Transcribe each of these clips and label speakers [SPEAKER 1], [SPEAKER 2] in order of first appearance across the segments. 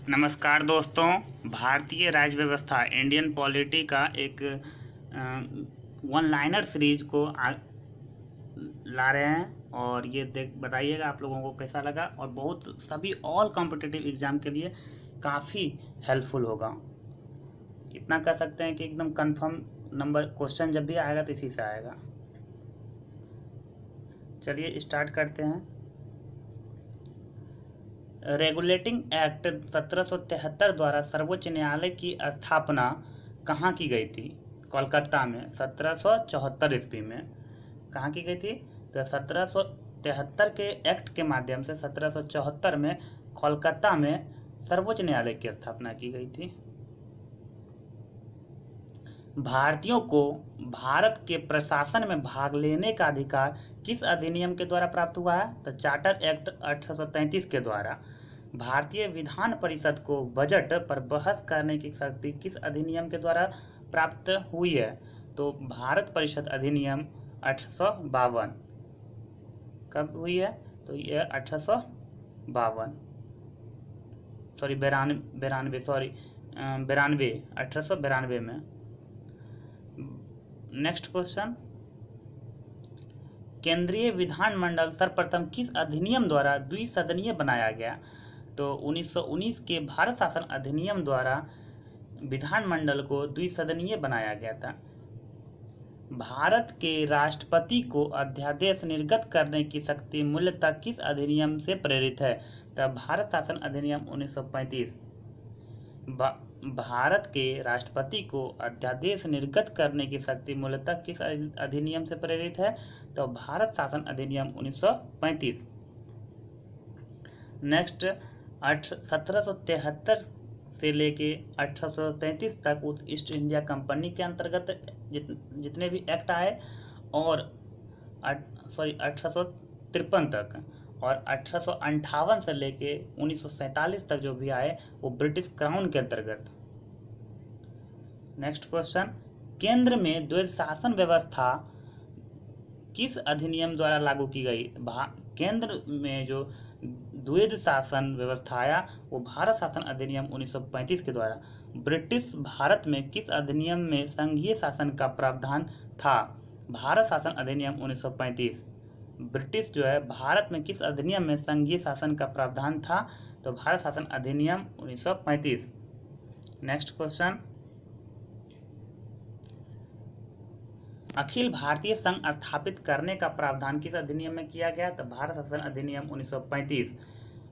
[SPEAKER 1] नमस्कार दोस्तों। भारतीय राज्य व्यवस्था इंडियन पॉलिटी का एक वन लाइनर सीरीज को ला रहे हैं और ये बताइएगा आप लोगों को कैसा लगा। और बहुत सभी ऑल कॉम्पिटिटिव एग्ज़ाम के लिए काफ़ी हेल्पफुल होगा। इतना कह सकते हैं कि एकदम कंफर्म नंबर क्वेश्चन जब भी आएगा तो इसी से आएगा। चलिए स्टार्ट करते हैं। रेगुलेटिंग एक्ट 1773 द्वारा सर्वोच्च न्यायालय की स्थापना कहाँ की गई थी? कोलकाता में 1774 ईस्वी में कहाँ की गई थी? तो 1773 के एक्ट के माध्यम से 1774 में कोलकाता में सर्वोच्च न्यायालय की स्थापना की गई थी। भारतीयों को भारत के प्रशासन में भाग लेने का अधिकार किस अधिनियम के द्वारा प्राप्त हुआ है? तो चार्टर एक्ट 1833 के द्वारा। भारतीय विधान परिषद को बजट पर बहस करने की शक्ति किस अधिनियम के द्वारा प्राप्त हुई है? तो भारत परिषद अधिनियम 1852। कब हुई है? तो ये 1892 में। नेक्स्ट क्वेश्चन, केंद्रीय विधानमंडल सर्वप्रथम किस अधिनियम द्वारा द्विसदनीय बनाया गया? तो 1919 के भारत शासन अधिनियम द्वारा विधानमंडल को द्विसदनीय बनाया गया था। भारत के राष्ट्रपति को अध्यादेश निर्गत करने की शक्ति मूलतः किस अधिनियम से प्रेरित है? तब भारत शासन अधिनियम 1935। भारत के राष्ट्रपति को अध्यादेश निर्गत करने की शक्ति मूलतः किस अधिनियम से प्रेरित है? तो भारत शासन अधिनियम 1935। नेक्स्ट, 1773 से लेके 1833 तक ईस्ट इंडिया कंपनी के अंतर्गत जितने भी एक्ट आए और 1853 तक और 1858 से लेके 1947 तक जो भी आए वो ब्रिटिश क्राउन के अंतर्गत। नेक्स्ट क्वेश्चन, केंद्र में द्वैध शासन व्यवस्था किस अधिनियम द्वारा लागू की गई? केंद्र में जो द्वैध शासन व्यवस्था आया वो भारत शासन अधिनियम 1935 के द्वारा। ब्रिटिश भारत में किस अधिनियम में संघीय शासन का प्रावधान था? भारत शासन अधिनियम 1935। ब्रिटिश जो है भारत में किस अधिनियम में संघीय शासन का प्रावधान था? तो भारत शासन अधिनियम 1935। नेक्स्ट क्वेश्चन, अखिल भारतीय संघ स्थापित करने का प्रावधान किस अधिनियम में किया गया? तो भारत शासन अधिनियम 1935।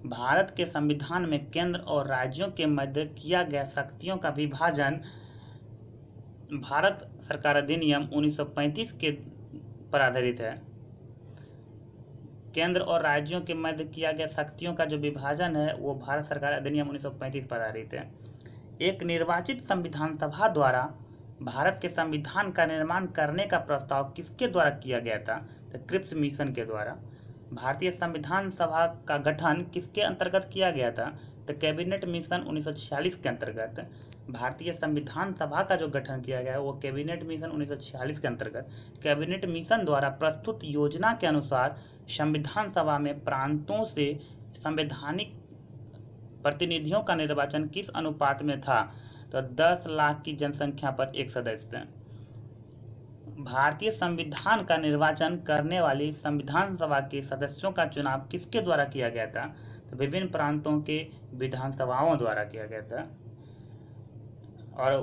[SPEAKER 1] भारत के संविधान में केंद्र और राज्यों के मध्य किया गया शक्तियों का विभाजन भारत सरकार अधिनियम 1935 के पर आधारित है। केंद्र और राज्यों के मध्य किया गया शक्तियों का जो विभाजन है वो भारत सरकार अधिनियम 1935 पर आधारित है। एक निर्वाचित संविधान सभा द्वारा भारत के संविधान का निर्माण करने का प्रस्ताव किसके द्वारा किया गया था? तो क्रिप्स मिशन के द्वारा। भारतीय संविधान सभा का गठन किसके अंतर्गत किया गया था? तो कैबिनेट मिशन 1946 के अंतर्गत। भारतीय संविधान सभा का जो गठन किया गया है वो कैबिनेट मिशन 1946 के अंतर्गत। कैबिनेट मिशन द्वारा प्रस्तुत योजना के अनुसार संविधान सभा में प्रांतों से संवैधानिक प्रतिनिधियों का निर्वाचन किस अनुपात में था? तो 10 लाख की जनसंख्या पर एक सदस्य। भारतीय संविधान का निर्वाचन करने वाली संविधान सभा के सदस्यों का चुनाव किसके द्वारा किया गया था? तो विभिन्न प्रांतों के विधानसभाओं द्वारा किया गया था। और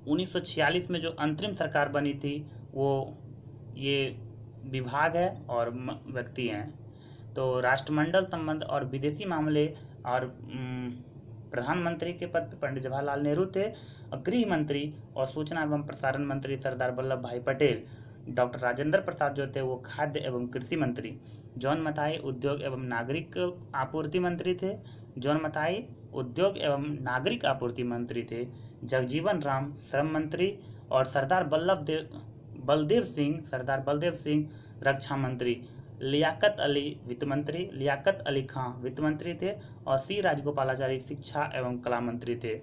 [SPEAKER 1] 1946 में जो अंतरिम सरकार बनी थी वो ये विभाग है और व्यक्ति हैं। तो राष्ट्रमंडल संबंध और विदेशी मामले और प्रधानमंत्री के पद पर पंडित जवाहरलाल नेहरू थे। और गृह मंत्री और सूचना एवं प्रसारण मंत्री सरदार वल्लभ भाई पटेल। डॉक्टर राजेंद्र प्रसाद जो थे वो खाद्य एवं कृषि मंत्री। जॉन मथाई उद्योग एवं नागरिक आपूर्ति मंत्री थे। जॉन मथाई उद्योग एवं नागरिक आपूर्ति मंत्री थे। जगजीवन राम श्रम मंत्री और सरदार बलदेव सिंह रक्षा मंत्री। लियाकत अली वित्त मंत्री, लियाकत अली खां वित्त मंत्री थे और सी राजगोपालाचारी शिक्षा एवं कला मंत्री थे।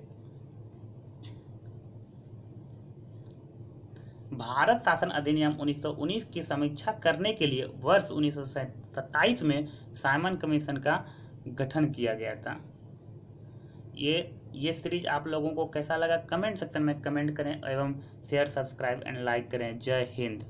[SPEAKER 1] भारत शासन अधिनियम 1919 की समीक्षा करने के लिए वर्ष 1927 में साइमन कमीशन का गठन किया गया था। ये सीरीज आप लोगों को कैसा लगा कमेंट सेक्शन में कमेंट करें एवं शेयर सब्सक्राइब एंड लाइक करें। जय हिंद।